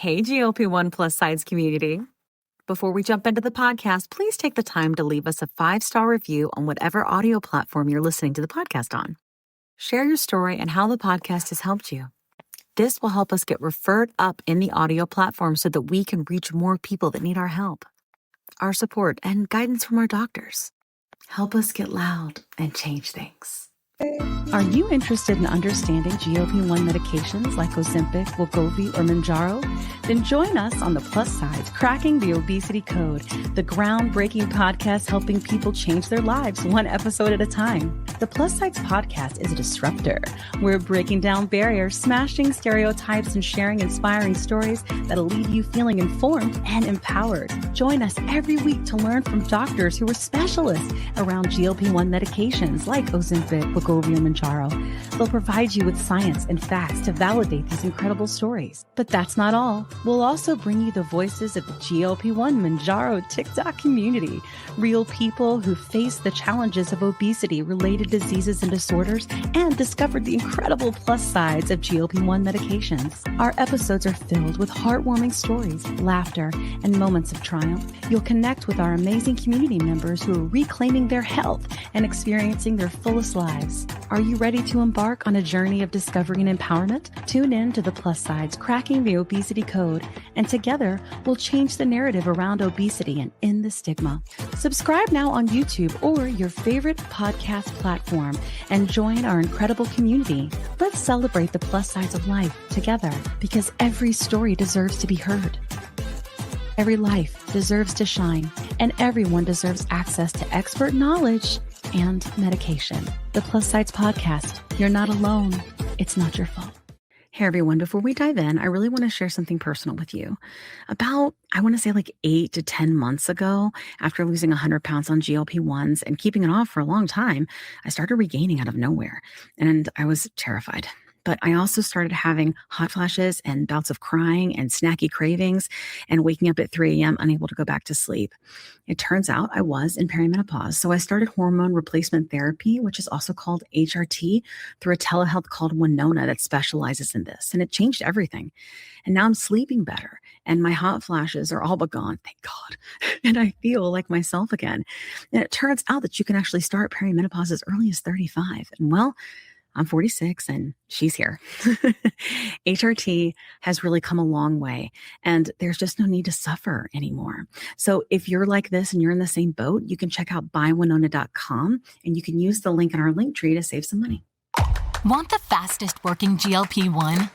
Hey, GLP-1 plus sides community. Before we jump into the podcast, please take the time to leave us a 5-star review on whatever audio platform you're listening to the podcast on. Share your story and how the podcast has helped you. This will help us get referred up in the audio platform so that we can reach more people that need our help, our support, and guidance from our doctors. Help us get loud and change things. Are you interested in understanding GLP-1 medications like Ozempic, wegovy, or Mounjaro? Then join us on the Plus Sides Cracking the Obesity Code, the groundbreaking podcast helping people change their lives one episode at a time. The Plus Sides podcast is a disruptor. We're breaking down barriers, smashing stereotypes, and sharing inspiring stories that'll leave you feeling informed and empowered. Join us every week to learn from doctors who are specialists around GLP-1 medications like Ozempic, wegovy, and Mounjaro. They'll provide you with science and facts to validate these incredible stories. But that's not all. We'll also bring you the voices of the GLP-1 Mounjaro TikTok community, real people who face the challenges of obesity-related diseases and disorders and discovered the incredible plus sides of GLP-1 medications. Our episodes are filled with heartwarming stories, laughter, and moments of triumph. You'll connect with our amazing community members who are reclaiming their health and experiencing their fullest lives. Are you ready to embark on a journey of discovery and empowerment? Tune in to the Plus Sides Cracking the Obesity Code, and together we'll change the narrative around obesity and end the stigma. Subscribe now on YouTube or your favorite podcast platform and join our incredible community. Let's celebrate the plus sides of life together, because every story deserves to be heard. Every life deserves to shine, and everyone deserves access to expert knowledge and medication. The Plus Sides Podcast. You're not alone. It's not your fault. Hey everyone, before we dive in, I really want to share something personal with you. About, I want to say like 8 to 10 months ago, after losing 100 pounds on GLP-1s and keeping it off for a long time, I started regaining out of nowhere, and I was terrified. But I also started having hot flashes and bouts of crying and snacky cravings and waking up at 3 a.m. unable to go back to sleep. It turns out I was in perimenopause. So I started hormone replacement therapy, which is also called HRT, through a telehealth called Winona that specializes in this. And it changed everything. And now I'm sleeping better and my hot flashes are all but gone, thank God. And I feel like myself again. And it turns out that you can actually start perimenopause as early as 35. And well, I'm 46 and she's here. HRT has really come a long way and there's just no need to suffer anymore. So if you're like this and you're in the same boat, you can check out buywinona.com and you can use the link in our link tree to save some money. Want the fastest working GLP-1?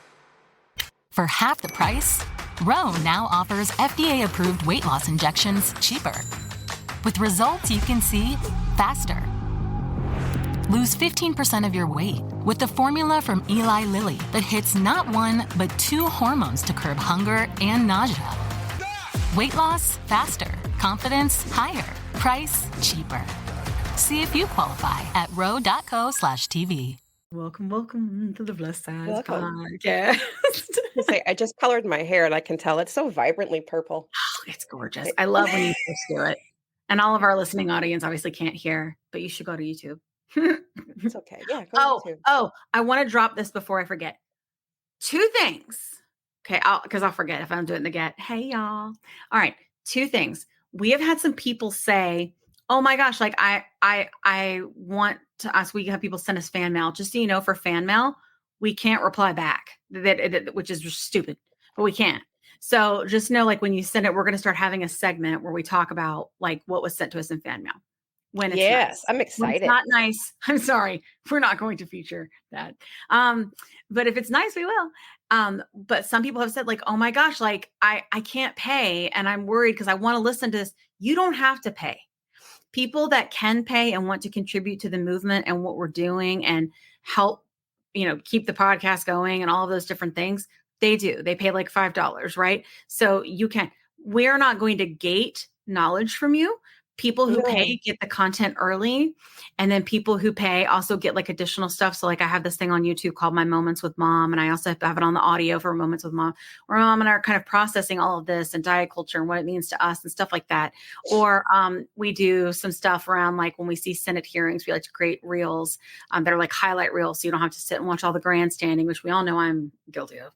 For half the price, Ro now offers FDA-approved weight loss injections cheaper. With results you can see faster. Lose 15% of your weight with the formula from Eli Lilly that hits not one, but 2 hormones to curb hunger and nausea. Weight loss faster. Confidence higher. Price cheaper. See if you qualify at ro.co/TV. Welcome to the Plus Sides Welcome. Podcast. I just colored my hair and I can tell it's so vibrantly purple. Oh, it's gorgeous. I love when you first do it. And all of our listening audience obviously can't hear, but you should go to YouTube. It's okay. Yeah. Go to YouTube. I want to drop this before I forget. 2 things. Okay, because I'll forget if I don't do it in the get. Hey, y'all. All right, 2 things. We have had some people say, "Oh my gosh, like I want to ask." We have people send us fan mail. Just so you know, for fan mail, we can't reply back. Which is just stupid, but we can't. So just know, like when you send it, we're going to start having a segment where we talk about like what was sent to us in fan mail. When it's nice. I'm excited. When it's not nice, I'm sorry, we're not going to feature that. But if it's nice, we will. But some people have said like, "Oh my gosh, like I can't pay and I'm worried because I want to listen to this." You don't have to pay. People that can pay and want to contribute to the movement and what we're doing and help, keep the podcast going and all of those different things, they do. They pay like $5, right? So you can. We're not going to gate knowledge from you. people who No. pay get the content early, and then people who pay also get like additional stuff. So like I have this thing on YouTube called My Moments with Mom, and I also have it on the audio for Moments with Mom, where Mom and I are kind of processing all of this and diet culture and what it means to us and stuff like that. Or we do some stuff around like when we see Senate hearings, we like to create reels that are like highlight reels, so you don't have to sit and watch all the grandstanding, which we all know I'm guilty of,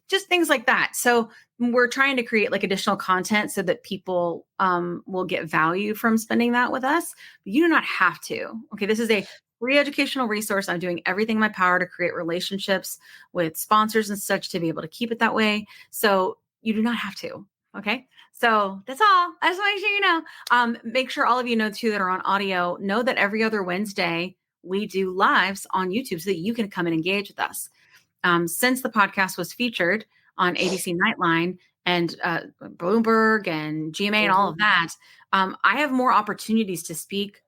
just things like that. So we're trying to create like additional content so that people will get value from spending that with us. But you do not have to. Okay, this is a free educational resource. I'm doing everything in my power to create relationships with sponsors and such to be able to keep it that way. So you do not have to. Okay, so that's all. I just want to make sure you know. Make sure all of you know too that are on audio know that every other Wednesday we do lives on YouTube so that you can come and engage with us. Since the podcast was featured on ABC Nightline and Bloomberg and GMA and all of that, I have more opportunities to speak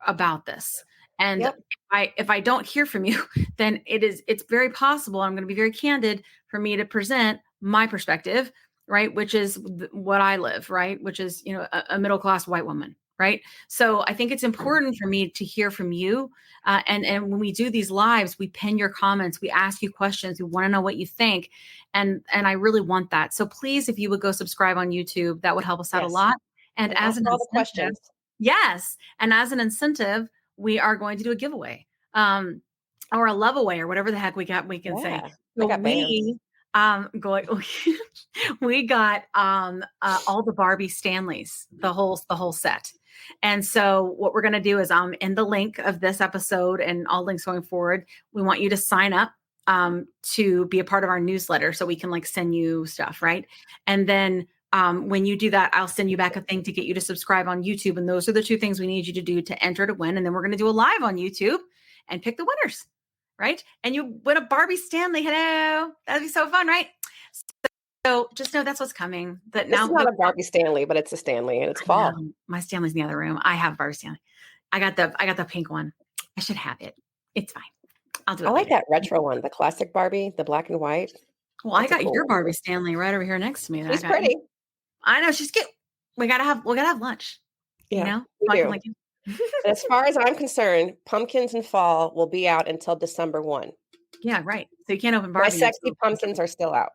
about this. And Yep. if I don't hear from you, then it's very possible, I'm going to be very candid, for me to present my perspective, right? Which is what I live, right? Which is, a middle-class white woman, right? So I think it's important for me to hear from you. And when we do these lives, we pin your comments, we ask you questions, we want to know what you think. And I really want that. So please, if you would go subscribe on YouTube, that would help us out a Yes. lot. And And as ask an all the incentive, questions. yes. And as an incentive, we are going to do a giveaway, or a love away, or whatever the heck we can say. Yeah. So I got bands. we got all the Barbie Stanleys, the whole set. And so what we're going to do is in the link of this episode and all links going forward, we want you to sign up to be a part of our newsletter so we can like send you stuff, right? And then when you do that, I'll send you back a thing to get you to subscribe on YouTube. And those are the two things we need you to do to enter to win. And then we're going to do a live on YouTube and pick the winners, right? And you win a Barbie Stanley. Hello. That'd be so fun, right? So just know that's what's coming. That This now is not a Barbie Stanley, but it's a Stanley, and it's fall. My Stanley's in the other room. I have Barbie Stanley. I got the pink one. I should have it. It's fine. I'll do it I like later. that retro one, the classic Barbie, the black and white. Well, That's I a got cool your one. Barbie Stanley right over here next to me. She's pretty. I know she's cute. We gotta have lunch. Yeah, So we I can do. like And as far as I'm concerned, pumpkins in fall will be out until December 1. yeah, right. So you can't open My Barbie. sexy until- pumpkins are still out.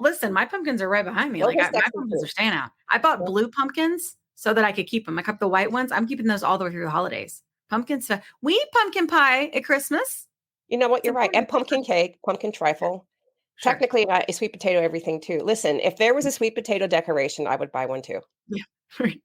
Listen, my pumpkins are right behind me. Those Like are my sexy pumpkins too. are staying out. I bought Yeah. blue pumpkins so that I could keep them. I kept the white ones. I'm keeping those all the way through the holidays. Pumpkins. We eat pumpkin pie at Christmas. You know what? You're right. And important. pumpkin cake, pumpkin trifle. Sure. Technically, a sweet potato, everything too. Listen, if there was a sweet potato decoration, I would buy one too. Yeah. Right.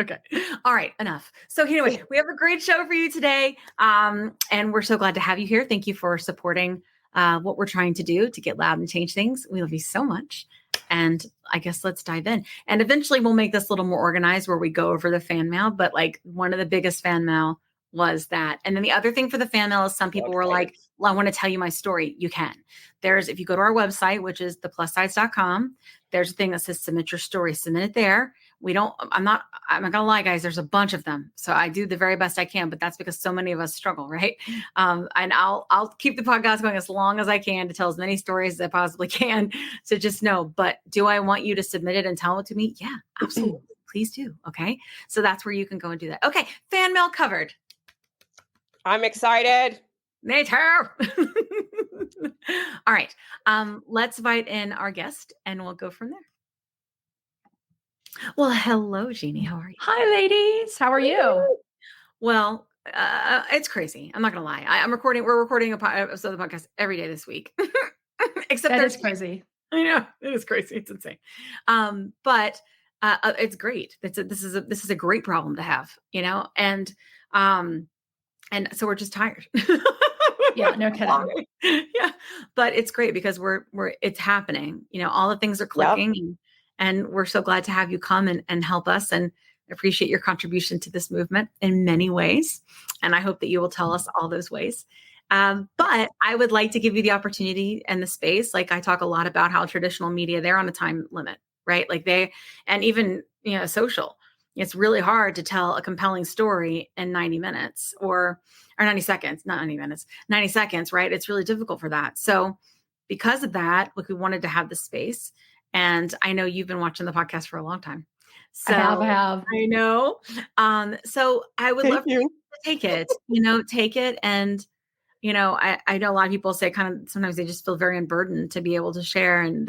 Okay. All right. Enough. So anyway, we have a great show for you today. And we're so glad to have you here. Thank you for supporting what we're trying to do to get loud and change things. We love you so much. And I guess let's dive in. And eventually we'll make this a little more organized where we go over the fan mail. But like one of the biggest fan mail was that. And then the other thing for the fan mail is some people were like, well, I want to tell you my story. You can. If you go to our website, which is theplussides.com, there's a thing that says submit your story, submit it there. I'm not gonna lie, guys, there's a bunch of them. So I do the very best I can, but that's because so many of us struggle, right? And I'll keep the podcast going as long as I can to tell as many stories as I possibly can. So just know, but do I want you to submit it and tell it to me? Yeah, absolutely. Please do. Okay. So that's where you can go and do that. Okay. Fan mail covered. I'm excited. Me too. All right. Let's invite in our guest and we'll go from there. Well, hello, Jeannie. How are you? Hi, ladies. How are you? Well, it's crazy. I'm not gonna lie. We're recording a episode of the podcast every day this week. Except That is crazy. I know it is crazy. It's insane. But it's great. This is a great problem to have, and so we're just tired. Yeah, no kidding. Yeah, but it's great because it's happening. All the things are clicking, and we're so glad to have you come and help us, and appreciate your contribution to this movement in many ways. And I hope that you will tell us all those ways. But I would like to give you the opportunity and the space. Like I talk a lot about how traditional media, they're on a time limit, right? Like and even, social, it's really hard to tell a compelling story in 90 minutes or 90 seconds, not 90 minutes, 90 seconds, right? It's really difficult for that. So because of that, we wanted to have this space. And I know you've been watching the podcast for a long time. So I have. I know. So I would love Thank for you you. to take it. And, I know a lot of people say kind of sometimes they just feel very unburdened to be able to share. And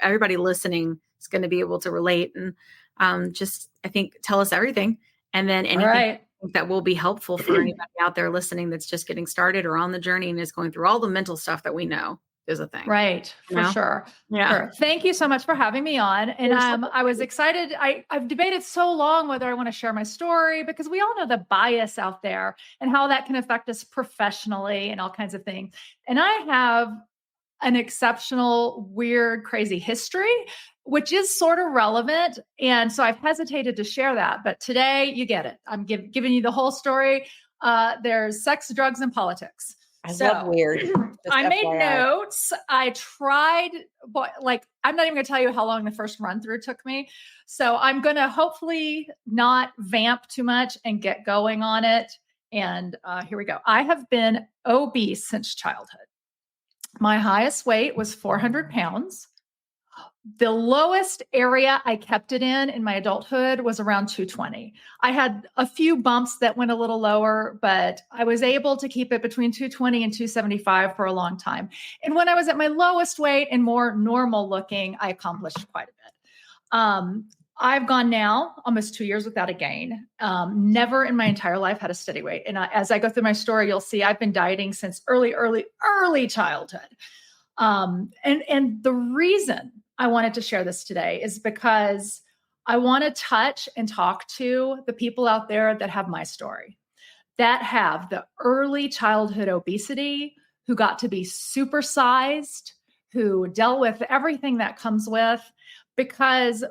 everybody listening is going to be able to relate. And just, I think, tell us everything. And then All anything right. that will be helpful for anybody out there listening that's just getting started or on the journey and is going through all the mental stuff that we know is a thing. Right. You For know? sure. Yeah. Sure. Thank you so much for having me on. And You're so I was excited. I've debated so long whether I want to share my story because we all know the bias out there and how that can affect us professionally and all kinds of things. And I have an exceptional, weird, crazy history, which is sort of relevant. And so I've hesitated to share that. But today you get it. I'm giving you the whole story. There's sex, drugs, and politics. I love weird. Just I made FYI. notes. I tried, but I'm not even going to tell you how long the first run through took me. So I'm going to hopefully not vamp too much and get going on it. And here we go. I have been obese since childhood. My highest weight was 400 pounds. The lowest area I kept it in my adulthood was around 220. I had a few bumps that went a little lower, but I was able to keep it between 220 and 275 for a long time. And when I was at my lowest weight and more normal looking, I accomplished quite a bit. I've gone now almost 2 years without a gain. Never in my entire life had a steady weight. And as I go through my story, you'll see I've been dieting since early childhood. And the reason I wanted to share this today is because I want to touch and talk to the people out there that have my story, that have the early childhood obesity, who got to be supersized, who dealt with everything that comes with, because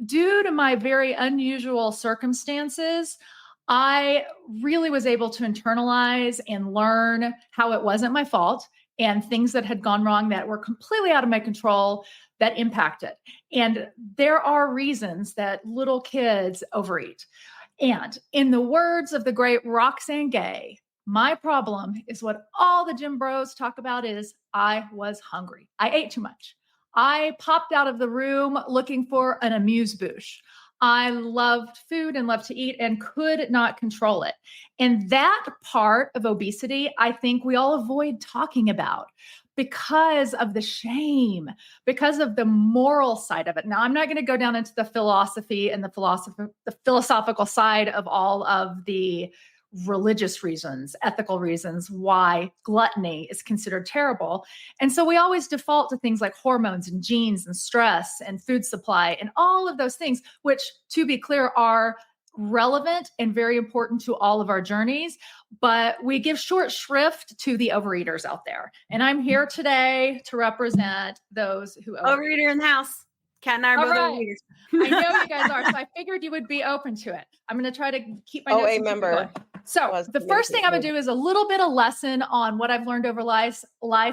due to my very unusual circumstances, I really was able to internalize and learn how it wasn't my fault and things that had gone wrong that were completely out of my control that impacted. And there are reasons that little kids overeat. And in the words of the great Roxane Gay, my problem is what all the gym bros talk about is I was hungry. I ate too much. I popped out of the room looking for an amuse-bouche. I loved food and loved to eat and could not control it. And that part of obesity, I think we all avoid talking about because of the shame, because of the moral side of it. Now, I'm not going to go down into the philosophy and the philosophical side of all of the religious reasons, ethical reasons why gluttony is considered terrible. And so we always default to things like hormones and genes and stress and food supply and all of those things, which, to be clear, are relevant and very important to all of our journeys. But we give short shrift to the overeaters out there. And I'm here today to represent those who overeat. Overeater in the house. Kat and I are both overeaters. I know you guys are. So I figured you would be open to it. I'm going to try to keep my notes. OA and keep it member. going. So the first thing I'm going to do is a little bit of lesson on what I've learned over life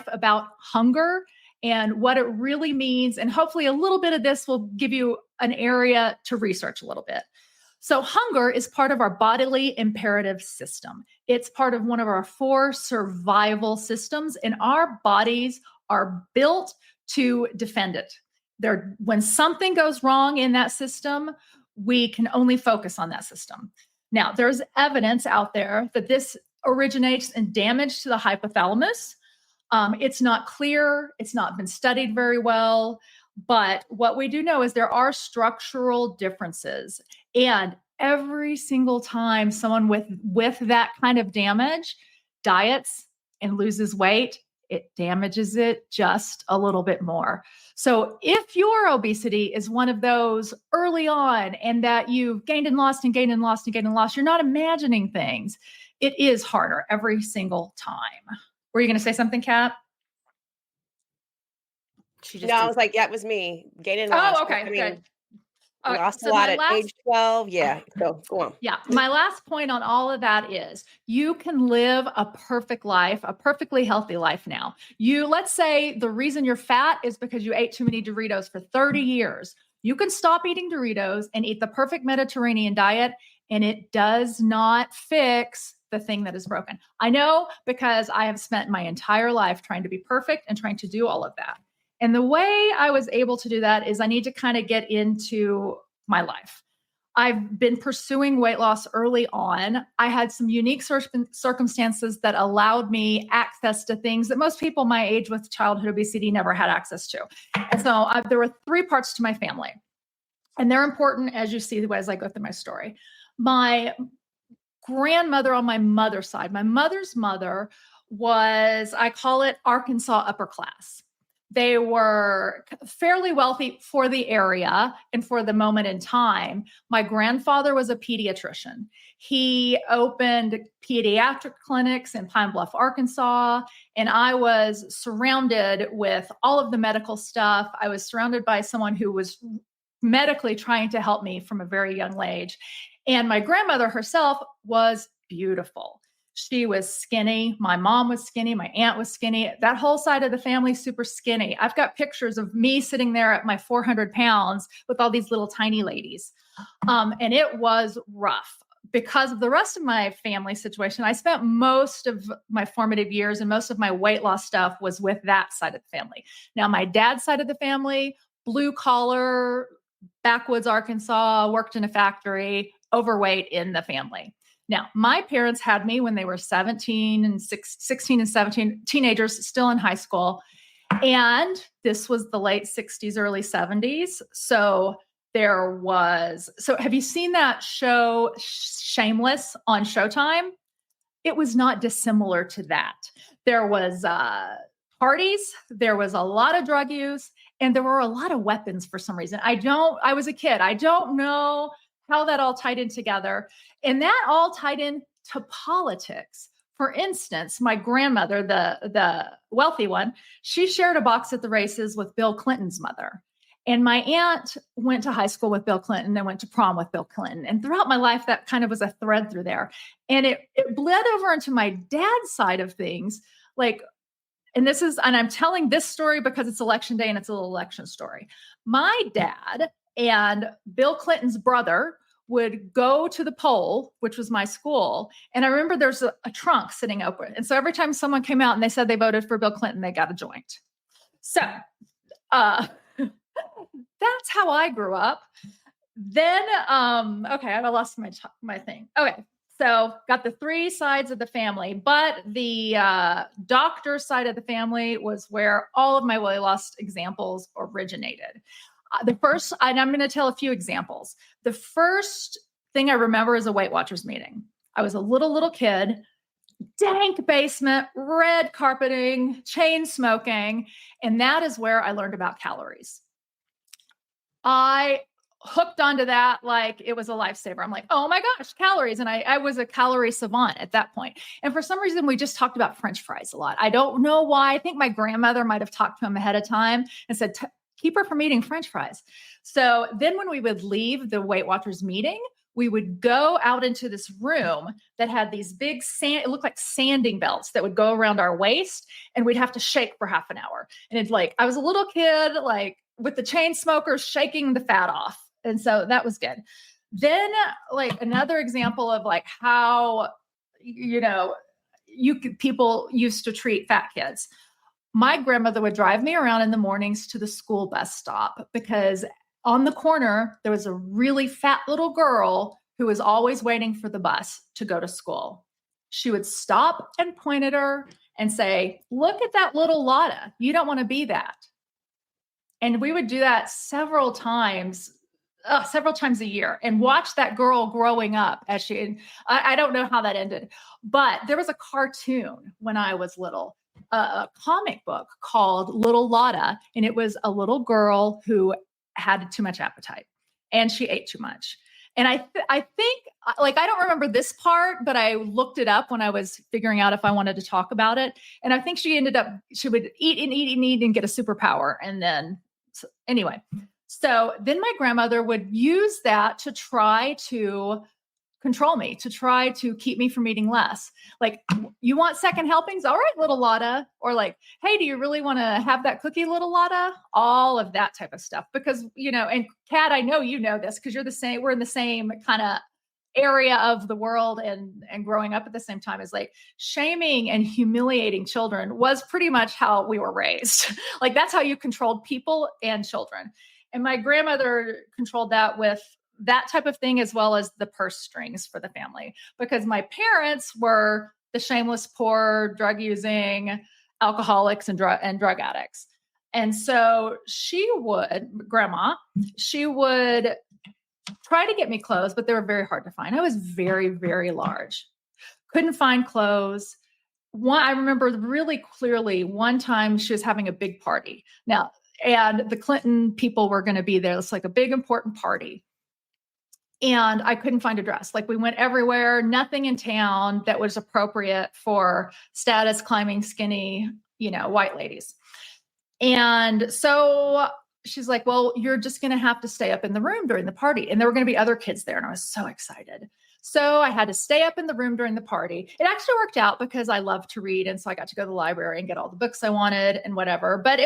about hunger and what it really means. And hopefully a little bit of this will give you an area to research a little bit. So hunger is part of our bodily imperative system. It's part of one of our 4 survival systems, and our bodies are built to defend it. When something goes wrong in that system, we can only focus on that system. Now, there's evidence out there that this originates in damage to the hypothalamus. It's not clear. It's not been studied very well. But what we do know is there are structural differences. And every single time someone with that kind of damage diets and loses weight, it damages it just a little bit more. So if your obesity is one of those early on and that you've gained and lost and gained and lost and gained and lost, you're not imagining things. It is harder every single time. Were you going to say something, Kat? I was like, yeah, it was me. Gain and lost. Oh, okay, good. Lost a lot at age 12. Yeah. So go on. Yeah. My last point on all of that is you can live a perfect life, a perfectly healthy life now. Let's say the reason you're fat is because you ate too many Doritos for 30 years. You can stop eating Doritos and eat the perfect Mediterranean diet, and it does not fix the thing that is broken. I know because I have spent my entire life trying to be perfect and trying to do all of that. And the way I was able to do that is I need to kind of get into my life. I've been pursuing weight loss early on. I had some unique circumstances that allowed me access to things that most people my age with childhood obesity never had access to. And so there were 3 parts to my family, and they're important as you see as I go through my story. My grandmother on my mother's side, my mother's mother was, I call it Arkansas upper class. They were fairly wealthy for the area and for the moment in time. My grandfather was a pediatrician. He opened pediatric clinics in Pine Bluff, Arkansas, and I was surrounded with all of the medical stuff. I was surrounded by someone who was medically trying to help me from a very young age. And my grandmother herself was beautiful. She was skinny. My mom was skinny. My aunt was skinny. That whole side of the family, super skinny. I've got pictures of me sitting there at my 400 pounds with all these little tiny ladies. And it was rough because of the rest of my family situation. I spent most of my formative years and most of my weight loss stuff was with that side of the family. Now, my dad's side of the family, blue collar, backwoods, Arkansas, worked in a factory, overweight in the family. Now, my parents had me when they were 16 and 17, teenagers still in high school. And this was the late 60s, early 70s. So have you seen that show Shameless on Showtime? It was not dissimilar to that. There was parties, there was a lot of drug use, and there were a lot of weapons for some reason. I was a kid. I don't know how that all tied in together. And that all tied in to politics. For instance, my grandmother, the wealthy one, she shared a box at the races with Bill Clinton's mother. And my aunt went to high school with Bill Clinton and went to prom with Bill Clinton. And throughout my life, that kind of was a thread through there. And it bled over into my dad's side of things. And I'm telling this story because it's election day and it's a little election story. My dad and Bill Clinton's brother would go to the poll, which was my school. And I remember there's a trunk sitting open. And so every time someone came out and they said they voted for Bill Clinton, they got a joint. So that's how I grew up. Then, okay, I lost my thing. Okay. So got the 3 sides of the family, but the doctor side of the family was where all of my weight loss examples originated. The first, and I'm going to tell a few examples. The first thing I remember is a Weight Watchers meeting. I was a little kid, dank basement, red carpeting, chain smoking, and that is where I learned about calories. I hooked onto that like it was a lifesaver. I'm like, oh my gosh, calories. And I was a calorie savant at that point. And for some reason, we just talked about French fries a lot. I don't know why. I think my grandmother might have talked to him ahead of time and said, keep her from eating French fries. So then when we would leave the Weight Watchers meeting, we would go out into this room that had these big it looked like sanding belts that would go around our waist, and we'd have to shake for half an hour. And it's like, I was a little kid, like with the chain smokers shaking the fat off. And so that was good. Then like another example of like how, people used to treat fat kids. My grandmother would drive me around in the mornings to the school bus stop because on the corner, there was a really fat little girl who was always waiting for the bus to go to school. She would stop and point at her and say, look at that little Lotta. You don't want to be that. And we would do that several times a year and watch that girl growing up as I don't know how that ended, but there was a cartoon when I was little, a comic book called Little Lotta. And it was a little girl who had too much appetite and she ate too much. And I think like, I don't remember this part, but I looked it up when I was figuring out if I wanted to talk about it. And I think she would eat and get a superpower. And then anyway, so then my grandmother would use that to try to control me, to try to keep me from eating less. Like, you want second helpings? All right, little Lotta. Or like, hey, do you really want to have that cookie, little Lotta? All of that type of stuff. Because, and Kat, I know you know this because you're the same, we're in the same kind of area of the world and growing up at the same time. Is like shaming and humiliating children was pretty much how we were raised. Like that's how you controlled people and children. And my grandmother controlled that with that type of thing, as well as the purse strings for the family, because my parents were the shameless, poor, drug using alcoholics and drug addicts. And so grandma, she would try to get me clothes, but they were very hard to find. I was very, very large. Couldn't find clothes. I remember really clearly one time she was having a big party. Now, and the Clinton people were going to be there. It's like a big, important party. And I couldn't find a dress. Like, we went everywhere, nothing in town that was appropriate for status climbing, skinny, white ladies. And so she's like, well, you're just going to have to stay up in the room during the party. And there were going to be other kids there. And I was so excited. So I had to stay up in the room during the party. It actually worked out because I love to read. And so I got to go to the library and get all the books I wanted and whatever. But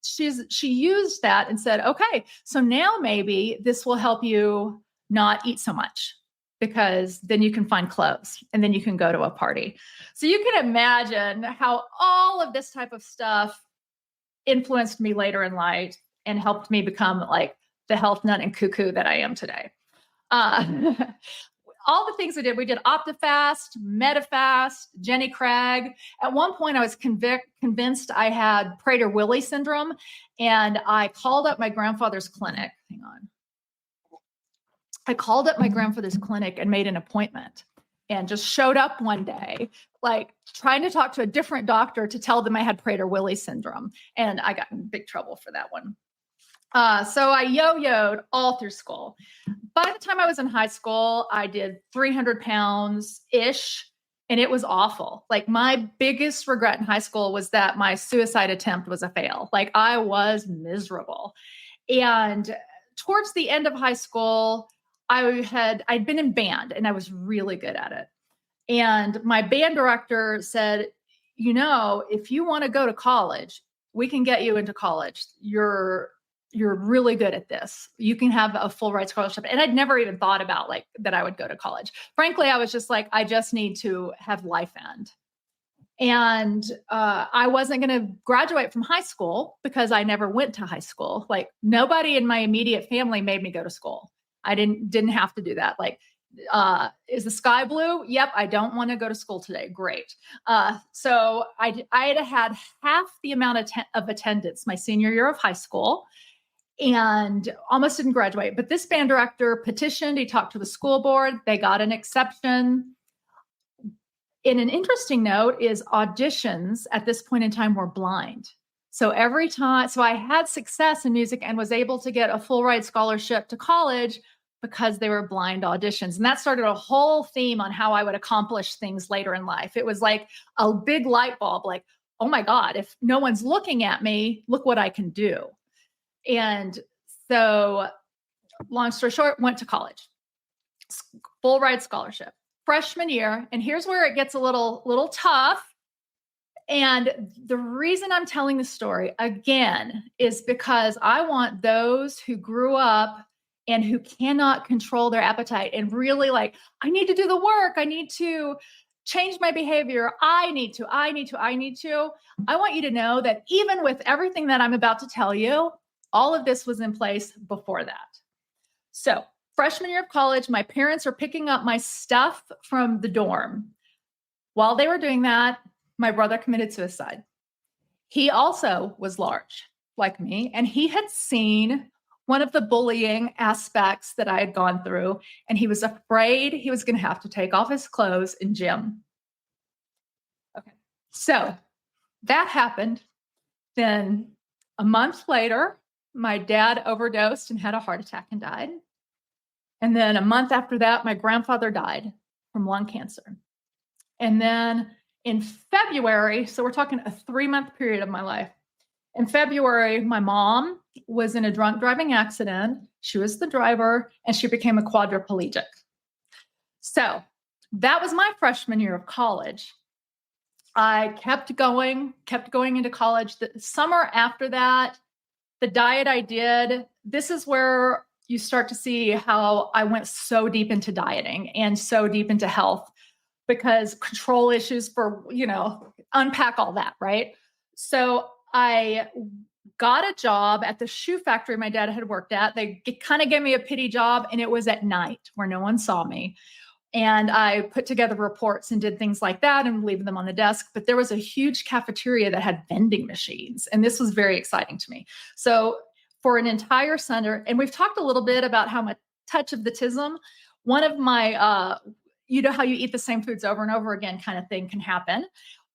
she used that and said, okay, so now maybe this will help you not eat so much, because then you can find clothes and then you can go to a party. So you can imagine how all of this type of stuff influenced me later in life and helped me become like the health nut and cuckoo that I am today. All the things we did OptiFast, MetaFast, Jenny Craig. At one point, I was convinced I had Prader-Willi syndrome, and I called up my grandfather's clinic. Hang on. I called up my grandfather's clinic and made an appointment, and just showed up one day, like trying to talk to a different doctor to tell them I had Prader-Willi syndrome. And I got in big trouble for that one. So I yo-yoed all through school. By the time I was in high school, I did 300 pounds-ish, and it was awful. Like, my biggest regret in high school was that my suicide attempt was a fail. Like, I was miserable. And towards the end of high school, I'd been in band, and I was really good at it. And my band director said, if you want to go to college, we can get you into college. You're really good at this. You can have a full ride scholarship. And I'd never even thought about like that I would go to college. Frankly, I was just like, I just need to have life end. And I wasn't going to graduate from high school because I never went to high school. Like, nobody in my immediate family made me go to school. I didn't have to do that. Like, is the sky blue? Yep. I don't want to go to school today. Great. So I had half the amount of attendance my senior year of high school, and almost didn't graduate. But this band director petitioned. He talked to the school board. They got an exception. And an interesting note is auditions at this point in time were blind. So I had success in music and was able to get a full ride scholarship to college because they were blind auditions. And that started a whole theme on how I would accomplish things later in life. It was like a big light bulb, like, oh my God, if no one's looking at me, look what I can do. And so, long story short, went to college, full ride scholarship, freshman year. And here's where it gets a little tough. And the reason I'm telling the story again is because I want those who grew up and who cannot control their appetite and really like, I need to do the work. I need to change my behavior. I need to. I want you to know that even with everything that I'm about to tell you, all of this was in place before that. So, freshman year of college, my parents are picking up my stuff from the dorm. While they were doing that, my brother committed suicide. He also was large, like me, and he had seen one of the bullying aspects that I had gone through, and he was afraid he was going to have to take off his clothes in gym. Okay, so that happened. Then a month later, my dad overdosed and had a heart attack and died. And then a month after that, my grandfather died from lung cancer. And then in February, so we're talking a 3-month period of my life. In February, my mom was in a drunk driving accident. She was the driver, and she became a quadriplegic. So that was my freshman year of college. I kept going into college. The summer after that, the diet I did, this is where you start to see how I went so deep into dieting and so deep into health, because control issues for, unpack all that, right? So I got a job at the shoe factory my dad had worked at. They kind of gave me a pity job, and it was at night where no one saw me. And I put together reports and did things like that and leave them on the desk. But there was a huge cafeteria that had vending machines. And this was very exciting to me. So for an entire center, and we've talked a little bit about how much touch of the tism, one of my, you know, how you eat the same foods over and over again kind of thing can happen.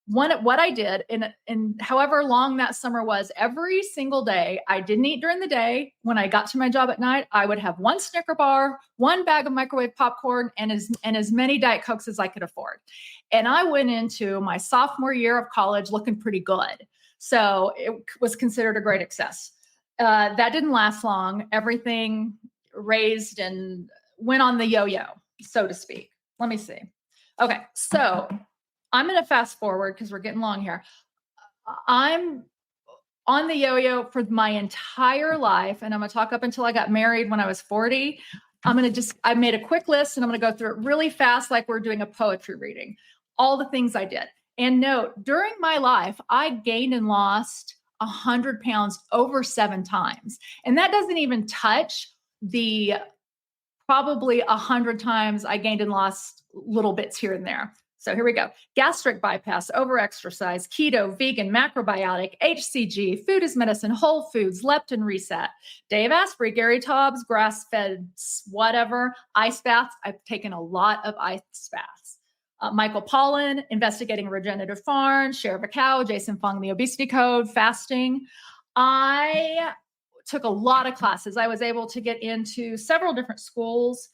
What I did in however long that summer was, every single day, I didn't eat during the day. When I got to my job at night, I would have one Snicker bar, one bag of microwave popcorn, and as many Diet Cokes as I could afford. And I went into my sophomore year of college looking pretty good. So it was considered a great success. That didn't last long. Everything raised and went on the yo-yo, so to speak. Let me see. Okay, so I'm going to fast forward because we're getting long here. I'm on the yo-yo for my entire life, and I'm going to talk up until I got married when I was 40. I made a quick list, and I'm going to go through it really fast like we're doing a poetry reading. All the things I did. And note, during my life, I gained and lost 100 pounds over 7 times. And that doesn't even touch the probably 100 times I gained and lost little bits here and there. So here we go. Gastric bypass, over-exercise, keto, vegan, macrobiotic, HCG, food is medicine, whole foods, leptin reset, Dave Asprey, Gary Taubes, grass-fed, whatever, ice baths. I've taken a lot of ice baths. Michael Pollan, investigating regenerative farm, share of a cow, Jason Fung, the obesity code, fasting. I took a lot of classes. I was able to get into several different schools.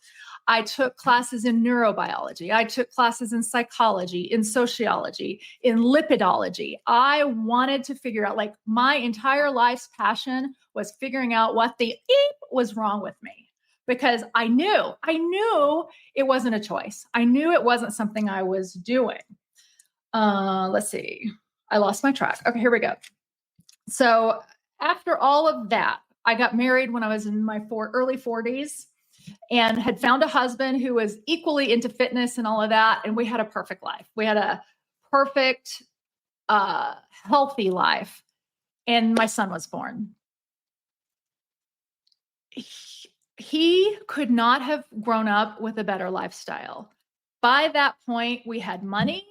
I took classes in neurobiology. I took classes in psychology, in sociology, in lipidology. I wanted to figure out, like, my entire life's passion was figuring out what the eep was wrong with me, because I knew it wasn't a choice. I knew it wasn't something I was doing. Let's see. I lost my track. Okay, here we go. So after all of that, I got married when I was in my early 40s. And had found a husband who was equally into fitness and all of that. And we had a perfect life. We had a perfect, healthy life. And my son was born. He could not have grown up with a better lifestyle. By that point, we had money.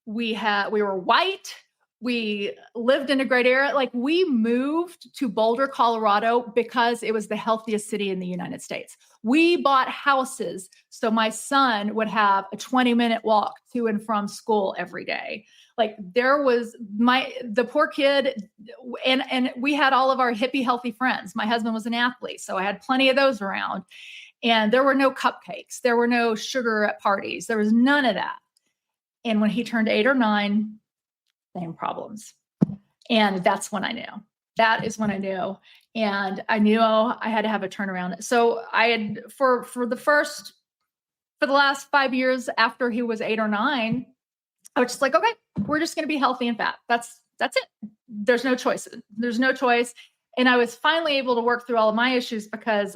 We were white. We lived in a great area. Like, we moved to Boulder, Colorado because it was the healthiest city in the United States. We bought houses so my son would have a 20-minute walk to and from school every day. Like, there was the poor kid, and we had all of our hippie healthy friends. My husband was an athlete, so I had plenty of those around. And there were no cupcakes. There were no sugar at parties. There was none of that. And when he turned 8 or 9, same problems. And that's when I knew. That is when I knew. And I knew I had to have a turnaround. So I had, for the last 5 years after he was 8 or 9, I was just like, okay, we're just going to be healthy and fat. That's it. There's no choice. There's no choice. And I was finally able to work through all of my issues because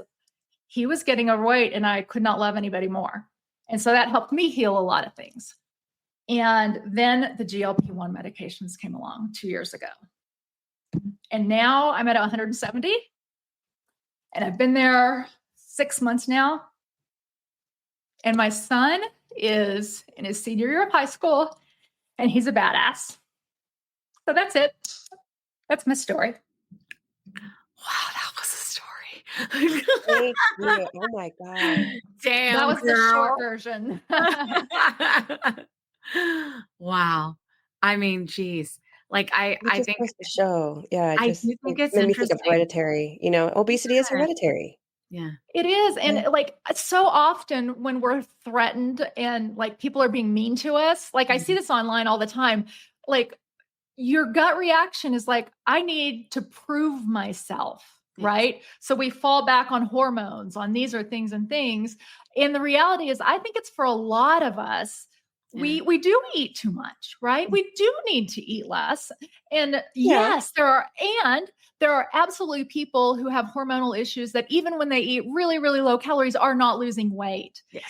he was getting overweight and I could not love anybody more. And so that helped me heal a lot of things. And then the GLP-1 medications came along 2 years ago. And now I'm at 170. And I've been there 6 months now. And my son is in his senior year of high school, and he's a badass. So that's it. That's my story. Wow, that was a story. Thank you. Oh my God. Damn, That was girl. the short version. Wow. I mean, geez. Like, I It think goes to show. Yeah, I just do think it it's made me think of interesting. hereditary. Obesity is hereditary. Yeah. It is. And like, so often when we're threatened and like people are being mean to us, like I see this online all the time, like your gut reaction is like, I need to prove myself. Yes. Right. So we fall back on hormones, on these are things and things. And the reality is, I think it's for a lot of us, we do eat too much, right? We do need to eat less. And yes, there are absolutely people who have hormonal issues that even when they eat really, really low calories are not losing weight. Yes.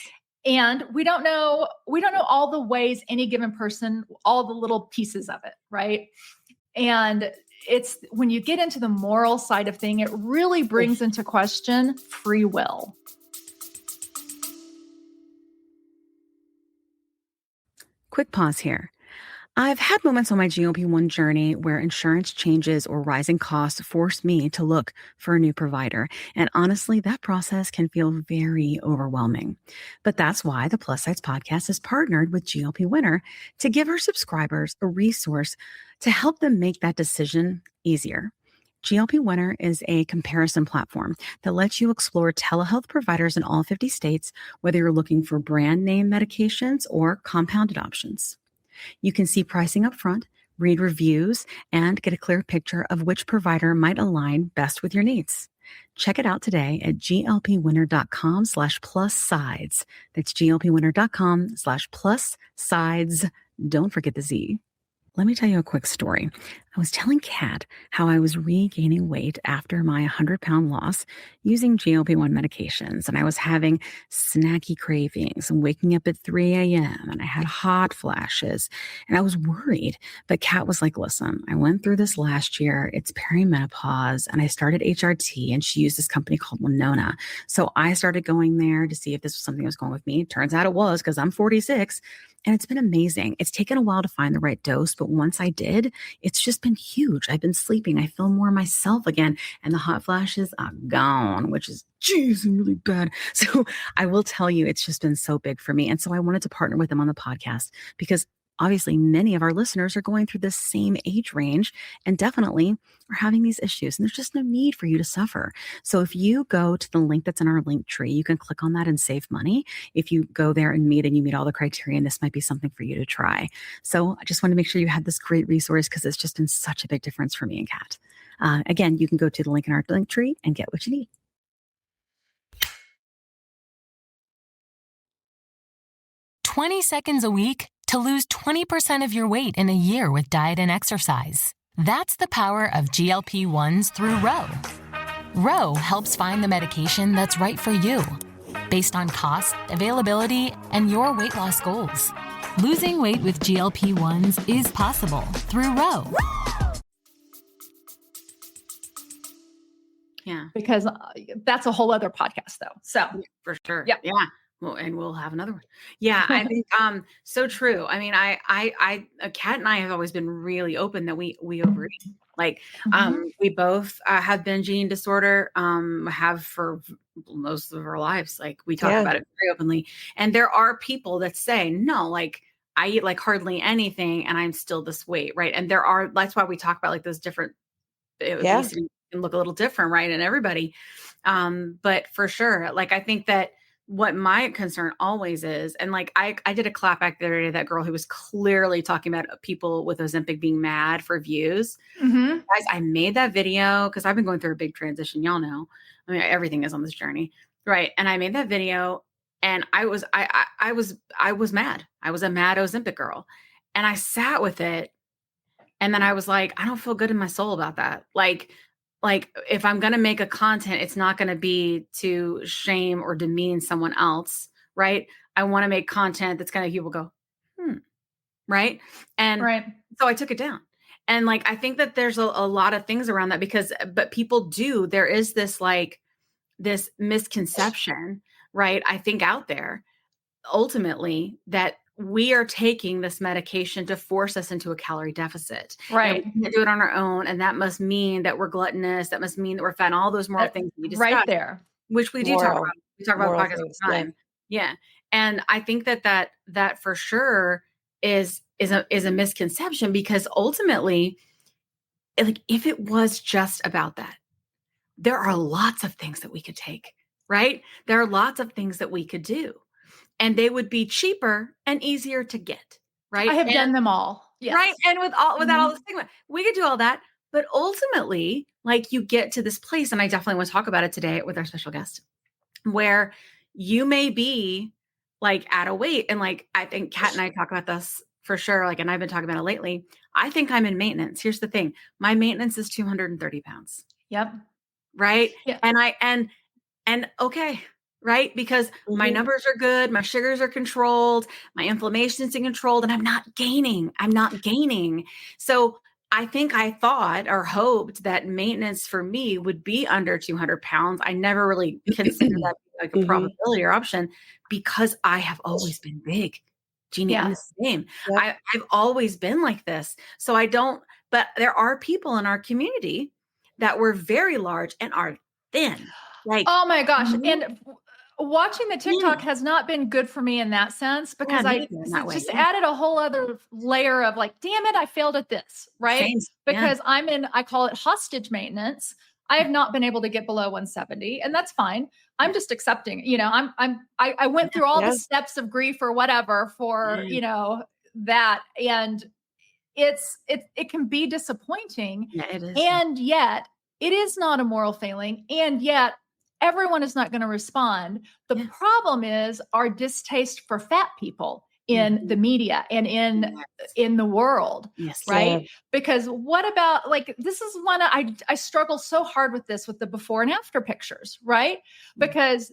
And we don't know all the ways any given person, all the little pieces of it, right? And it's when you get into the moral side of thing, it really brings into question free will. Quick pause here. I've had moments on my GLP-1 journey where insurance changes or rising costs forced me to look for a new provider. And honestly, that process can feel very overwhelming. But that's why the Plus Sites podcast is partnered with GLP Winner to give our subscribers a resource to help them make that decision easier. GLP Winner is a comparison platform that lets you explore telehealth providers in all 50 states, whether you're looking for brand name medications or compounded options. You can see pricing up front, read reviews, and get a clear picture of which provider might align best with your needs. Check it out today at glpwinner.com/plus-sides. That's glpwinner.com/plus-sides. Don't forget the Z. Let me tell you a quick story. I was telling Kat how I was regaining weight after my 100-pound loss using GLP-1 medications, and I was having snacky cravings and waking up at 3 a.m., and I had hot flashes, and I was worried. But Kat was like, listen, I went through this last year. It's perimenopause, and I started HRT, and she used this company called Winona. So I started going there to see if this was something that was going with me. Turns out it was, because I'm 46, and it's been amazing. It's taken a while to find the right dose, but once I did, it's just been huge. I've been sleeping. I feel more myself again, and the hot flashes are gone, which is, geez, really bad. So I will tell you, it's just been so big for me. And so I wanted to partner with them on the podcast because obviously many of our listeners are going through this same age range and definitely are having these issues. And there's just no need for you to suffer. So if you go to the link that's in our link tree, you can click on that and save money. If you go there and you meet all the criteria, and this might be something for you to try. So I just want to make sure you had this great resource because it's just been such a big difference for me and Kat. Again, you can go to the link in our link tree and get what you need. "20 seconds a week to lose 20% of your weight in a year with diet and exercise. That's the power of GLP-1s through Ro. Ro helps find the medication that's right for you, based on cost, availability, and your weight loss goals. Losing weight with GLP-1s is possible through Ro. Yeah, Because that's a whole other podcast though. So for sure. Yep. Yeah. Well, and we'll have another one. Yeah, I think so true. I mean, Kat and I have always been really open that we overeat. Like, we both have binge eating disorder. Have for most of our lives. Like, we talk about it very openly. And there are people that say, no, like I eat like hardly anything, and I'm still this weight, right? And that's why we talk about like those different obesity can look a little different, right? And everybody, but for sure, like I think that. What my concern always is, and like I did a clap back the other day, that girl who was clearly talking about people with Ozempic being mad for views. Guys, I made that video because I've been going through a big transition. Y'all know, I mean, everything is on this journey, right? And I made that video, and I was mad. I was a mad Ozempic girl, and I sat with it, and then I was like, I don't feel good in my soul about that. Like if I'm going to make a content, it's not going to be to shame or demean someone else, right? I want to make content that's going to people go, right? And so I took it down. And like, I think that there's a lot of things around that but people there is this like this misconception, right? I think out there ultimately that we are taking this medication to force us into a calorie deficit. Right. And we can't do it on our own. And that must mean that we're gluttonous. That must mean that we're fat and all those moral things we discussed. Right there. Which we do talk about. We talk about the podcast all the time. Yeah. And I think that for sure is a misconception, because ultimately, like if it was just about that, there are lots of things that we could take, right? There are lots of things that we could do. And they would be cheaper and easier to get, right? I have done them all. Yes. Right. And without all the stigma, we could do all that. But ultimately, like you get to this place, and I definitely want to talk about it today with our special guest, where you may be like at a weight. And like, I think Kat and I talk about this for sure. Like, and I've been talking about it lately. I think I'm in maintenance. Here's the thing. My maintenance is 230 pounds. Yep. Right. Yeah. And okay. Right? Because my numbers are good. My sugars are controlled. My inflammation is controlled, and I'm not gaining. So I think I thought or hoped that maintenance for me would be under 200 pounds. I never really considered that like a Mhm. probability or option because I have always been big. Jeannie, I'm the same. Yep. I've always been like this. So I don't, but there are people in our community that were very large and are thin. Like, Oh my gosh. Mhm. And watching the TikTok Yeah. has not been good for me in that sense because Yeah, me I neither in that way. just Yeah. added a whole other layer of like, damn it, I failed at this, right? Same. Yeah. Because I call it hostage maintenance. I have not been able to get below 170, and that's fine. I'm just accepting, I went through all Yeah. the steps of grief or whatever for, that. And it can be disappointing. Yeah, it is. And yet it is not a moral failing. And yet everyone is not going to respond. The Yes. problem is our distaste for fat people in the media and in the world. Yes. Right. Yeah. Because what about like, this is one, I struggle so hard with this, with the before and after pictures, right? Because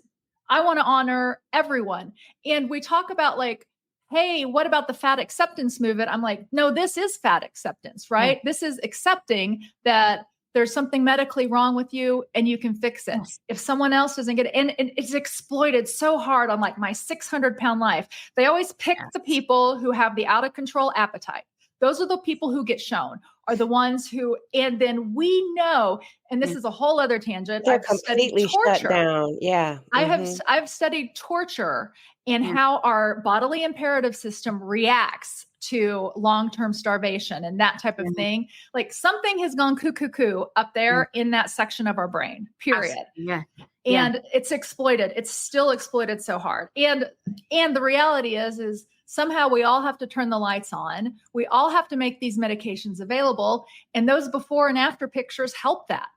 I want to honor everyone. And we talk about like, hey, what about the fat acceptance movement? I'm like, no, this is fat acceptance, right? This is accepting that there's something medically wrong with you and you can fix it. Yes. If someone else doesn't get it, and it's exploited so hard on like my 600-pound life. They always pick the people who have the out of control appetite. Those are the people who get shown, are the ones who, and then we know, and this is a whole other tangent. They're I've studied completely shut torture. down. Yeah. I've studied torture and how our bodily imperative system reacts to long-term starvation and that type of thing. Like something has gone cuckoo up there in that section of our brain, period. Yeah. And it's exploited. It's still exploited so hard. And the reality is somehow we all have to turn the lights on. We all have to make these medications available. And those before and after pictures help that.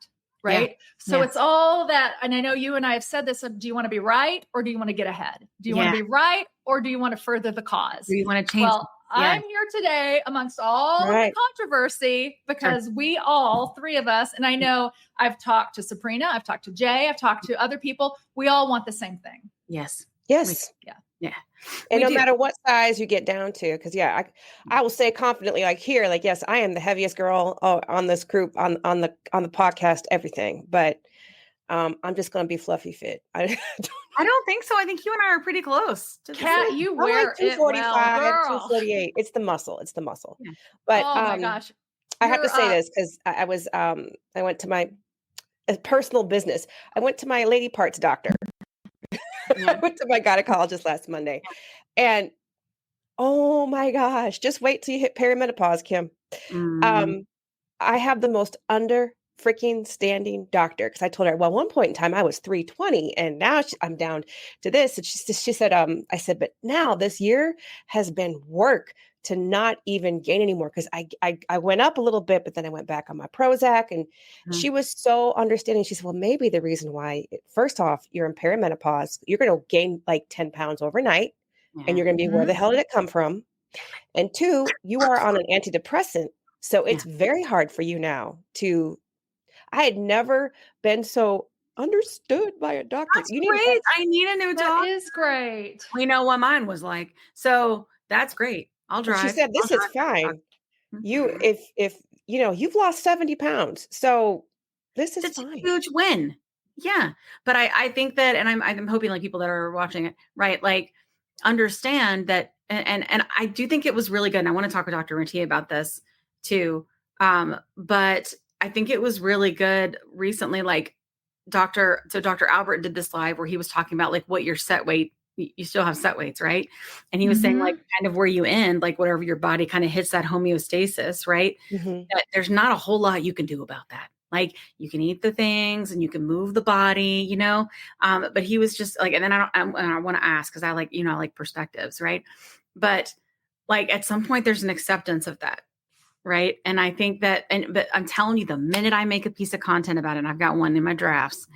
Right. Yeah. So it's all that. And I know you and I have said this. Do you want to be right? Or do you want to get ahead? Do you want to be right? Or do you want to further the cause? Do you want to change? Well, I'm here today amongst all the controversy because we all, three of us, and I know I've talked to Sabrina, I've talked to Jay, I've talked to other people. We all want the same thing. Yes. Yes. Yeah. And no matter what size you get down to, because I will say confidently, like here, like, yes, I am the heaviest girl on this group, on the podcast, everything. But I'm just going to be fluffy fit. I don't think so. I think you and I are pretty close. Kat, you I'm wear like 245, it well, girl. 248. It's the muscle. Yeah. But oh my gosh. I have to say this because I went to my personal business. I went to my lady parts doctor. I went to my gynecologist last Monday, and oh my gosh, just wait till you hit perimenopause, Kim. I have the most under freaking standing doctor because I told her, well, at one point in time I was 320 and now I'm down to this. And she said, I said, but now this year has been work to not even gain anymore because I went up a little bit, but then I went back on my Prozac, and she was so understanding. She said, well, maybe the reason why, first off, you're in perimenopause, you're going to gain like 10 pounds overnight, and you're going to be, where the hell did it come from? And two, you are on an antidepressant. So it's very hard for you now to, I had never been so understood by a doctor. That's great. I need a new dog. That is great. We know what mine was like. So that's great. I'll drive. She said, this is fine. You, if you've lost 70 pounds. So this is fine. A huge win. Yeah. But I think that, and I'm hoping like people that are watching it, right, like understand that. And I do think it was really good. And I want to talk with Dr. Rentea about this too. But I think it was really good recently. Like Dr. Albert did this live where he was talking about like what your set weight, you still have set weights, right? And he was saying like kind of where you end, like whatever your body kind of hits that homeostasis, right? That there's not a whole lot you can do about that. Like you can eat the things and you can move the body, but he was just like, and then I want to ask, cause I like, I like perspectives, right? But like at some point there's an acceptance of that. Right. And I think that, but I'm telling you, the minute I make a piece of content about it, and I've got one in my drafts,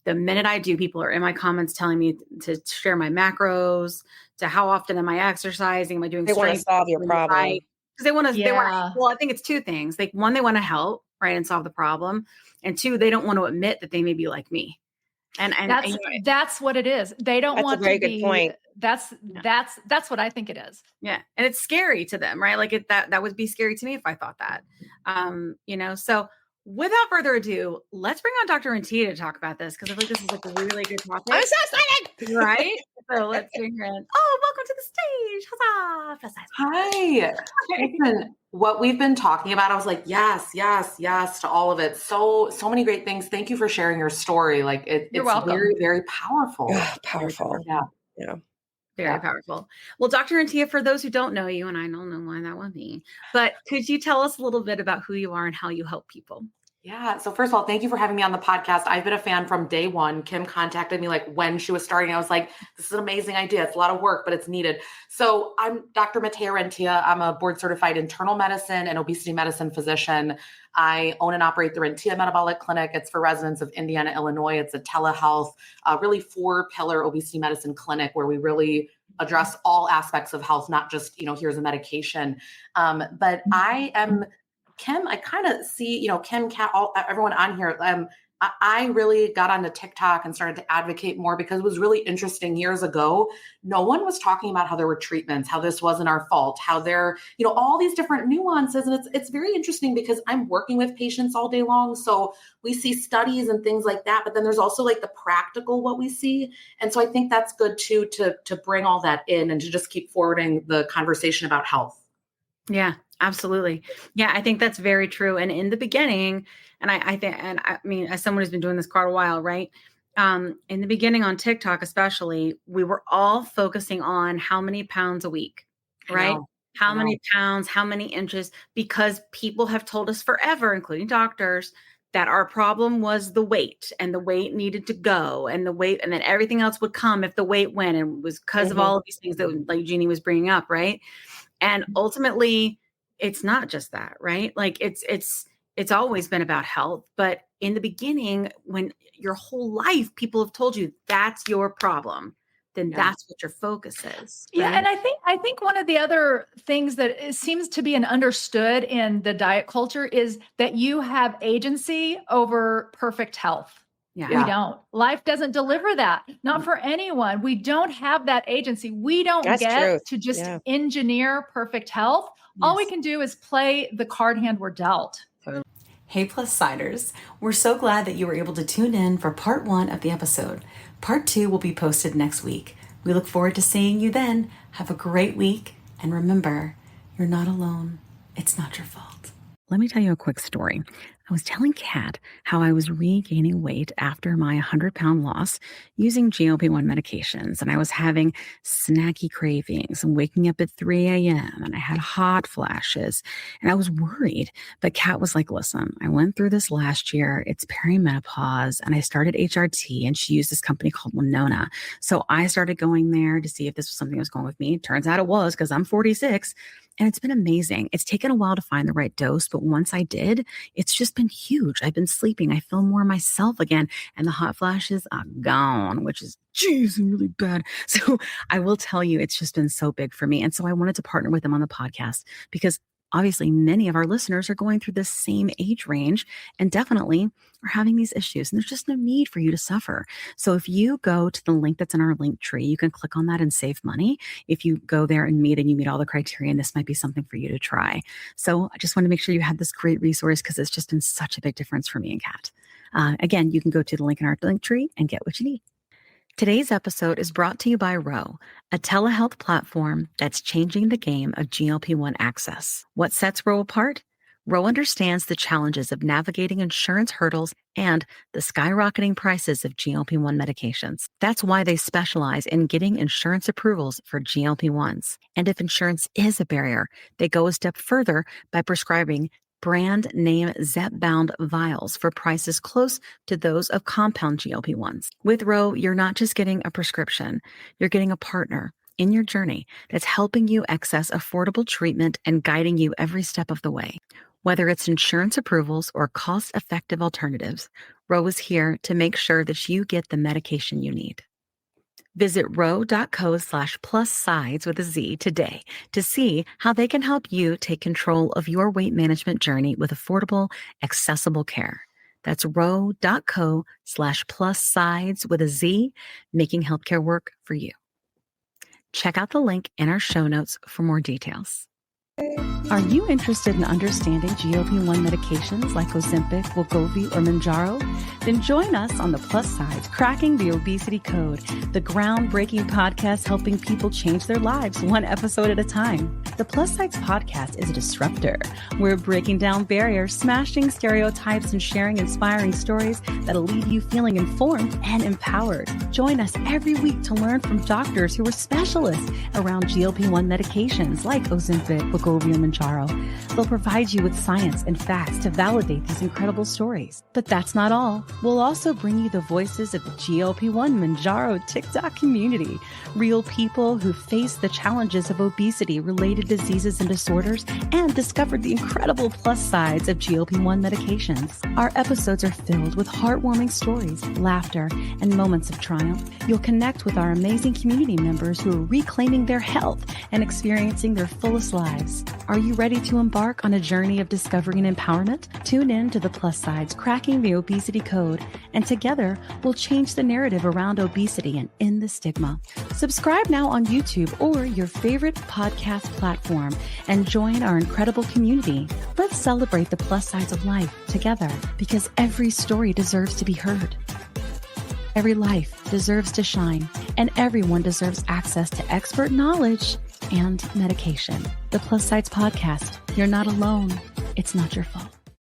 the minute I do, people are in my comments telling me to share my macros, to how often am I exercising? Am I doing They want to solve your problem. Because they want to, well, I think it's two things. Like one, they want to help, right, and solve the problem. And two, they don't want to admit that they may be like me. And That's what it is. They don't That's a want very to good be, point. that's what I think it is. yeah. And it's scary to them, right? Like that would be scary to me if I thought that. So without further ado, let's bring on Dr. Rentea to talk about this because I feel like this is like a really good topic. I'm so excited. Right? So let's bring her in. Oh, welcome to the stage. Huzzah. Plus size. Hi. Listen, what we've been talking about, I was like, yes to all of it. So many great things. Thank you for sharing your story. Like it's welcome. very, very powerful. Powerful. Yeah. Very powerful. Well, Dr. Rentea, for those who don't know you, and I don't know why that would be, but could you tell us a little bit about who you are and how you help people? Yeah. So first of all, thank you for having me on the podcast. I've been a fan from day one. Kim contacted me like when she was starting. I was like, this is an amazing idea. It's a lot of work, but it's needed. So I'm Dr. Mattea Rentea. I'm a board certified internal medicine and obesity medicine physician. I own and operate the Rentea Metabolic Clinic. It's for residents of Indiana, Illinois. It's a telehealth, really 4-pillar obesity medicine clinic where we really address all aspects of health, not just, here's a medication. But I am Kim, I kind of see, Kim, Kat, everyone on here. I really got onto TikTok and started to advocate more because it was really interesting years ago. No one was talking about how there were treatments, how this wasn't our fault, how there, all these different nuances. And it's very interesting because I'm working with patients all day long. So we see studies and things like that, but then there's also like the practical, what we see. And so I think that's good too, to bring all that in and to just keep forwarding the conversation about health. Yeah, absolutely. Yeah, I think that's very true. And in the beginning, and I mean, as someone who's been doing this quite a while, right? In the beginning on TikTok, especially, we were all focusing on how many pounds a week, right? How many pounds, how many inches, because people have told us forever, including doctors, that our problem was the weight and the weight needed to go and the weight, and then everything else would come if the weight went. And it was because of all of these things that like Jeannie was bringing up, right? And ultimately, it's not just that, right? Like it's always been about health. But in the beginning, when your whole life people have told you that's your problem, then that's what your focus is. Right? Yeah, and I think one of the other things that seems to be understood in the diet culture is that you have agency over perfect health. Yeah. We don't. Life doesn't deliver that. Not for anyone. We don't have that agency. We don't get to just engineer perfect health. All we can do is play the card hand we're dealt. Hey, Plus Siders. We're so glad that you were able to tune in for part 1 of the episode. Part 2 will be posted next week. We look forward to seeing you then. Have a great week. And remember, you're not alone. It's not your fault. Let me tell you a quick story. I was telling Kat how I was regaining weight after my 100-pound loss using GLP-1 medications, and I was having snacky cravings and waking up at 3 a.m. and I had hot flashes, and I was worried. But Kat was like, listen, I went through this last year. It's perimenopause, and I started HRT, and she used this company called Winona. So I started going there to see if this was something that was going with me. Turns out it was because I'm 46. And it's been amazing. It's taken a while to find the right dose, but once I did, it's just been huge. I've been sleeping. I feel more myself again. And the hot flashes are gone, which is, really bad. So I will tell you, it's just been so big for me. And so I wanted to partner with them on the podcast because obviously many of our listeners are going through this same age range and definitely are having these issues. And there's just no need for you to suffer. So if you go to the link that's in our link tree, you can click on that and save money. If you go there and you meet all the criteria, and this might be something for you to try. So I just want to make sure you have this great resource because it's just been such a big difference for me and Kat. Again, you can go to the link in our link tree and get what you need. Today's episode is brought to you by Ro, a telehealth platform that's changing the game of GLP-1 access. What sets Ro apart? Ro understands the challenges of navigating insurance hurdles and the skyrocketing prices of GLP-1 medications. That's why they specialize in getting insurance approvals for GLP-1s. And if insurance is a barrier, they go a step further by prescribing brand name zepbound vials for prices close to those of compound GLP-1s. With Ro, you're not just getting a prescription, you're getting a partner in your journey that's helping you access affordable treatment and guiding you every step of the way. Whether it's insurance approvals or cost-effective alternatives, Ro is here to make sure that you get the medication you need. Visit ro.co/plussides with a Z today to see how they can help you take control of your weight management journey with affordable, accessible care. That's ro.co/plus-sides with a Z, making healthcare work for you. Check out the link in our show notes for more details. Are you interested in understanding GLP-1 medications like Ozempic, Wegovy, or Mounjaro? Then join us on the Plus Sides, Cracking the Obesity Code, the groundbreaking podcast helping people change their lives one episode at a time. The Plus Sides podcast is a disruptor. We're breaking down barriers, smashing stereotypes, and sharing inspiring stories that'll leave you feeling informed and empowered. Join us every week to learn from doctors who are specialists around GLP-1 medications like Ozempic, Wegovy, or Mounjaro. They'll provide you with science and facts to validate these incredible stories. But that's not all. We'll also bring you the voices of the GLP-1 Mounjaro TikTok community, real people who face the challenges of obesity-related diseases and disorders and discovered the incredible plus sides of GLP-1 medications. Our episodes are filled with heartwarming stories, laughter, and moments of triumph. You'll connect with our amazing community members who are reclaiming their health and experiencing their fullest lives. Are you ready to embark on a journey of discovery and empowerment? Tune in to the Plus Sides, Cracking the Obesity Code, and together we'll change the narrative around obesity and end the stigma. Subscribe now on YouTube or your favorite podcast platform and join our incredible community. Let's celebrate the plus sides of life together, because every story deserves to be heard. Every life deserves to shine, and everyone deserves access to expert knowledge and medication. The Plus Sides Podcast. You're not alone. It's not your fault.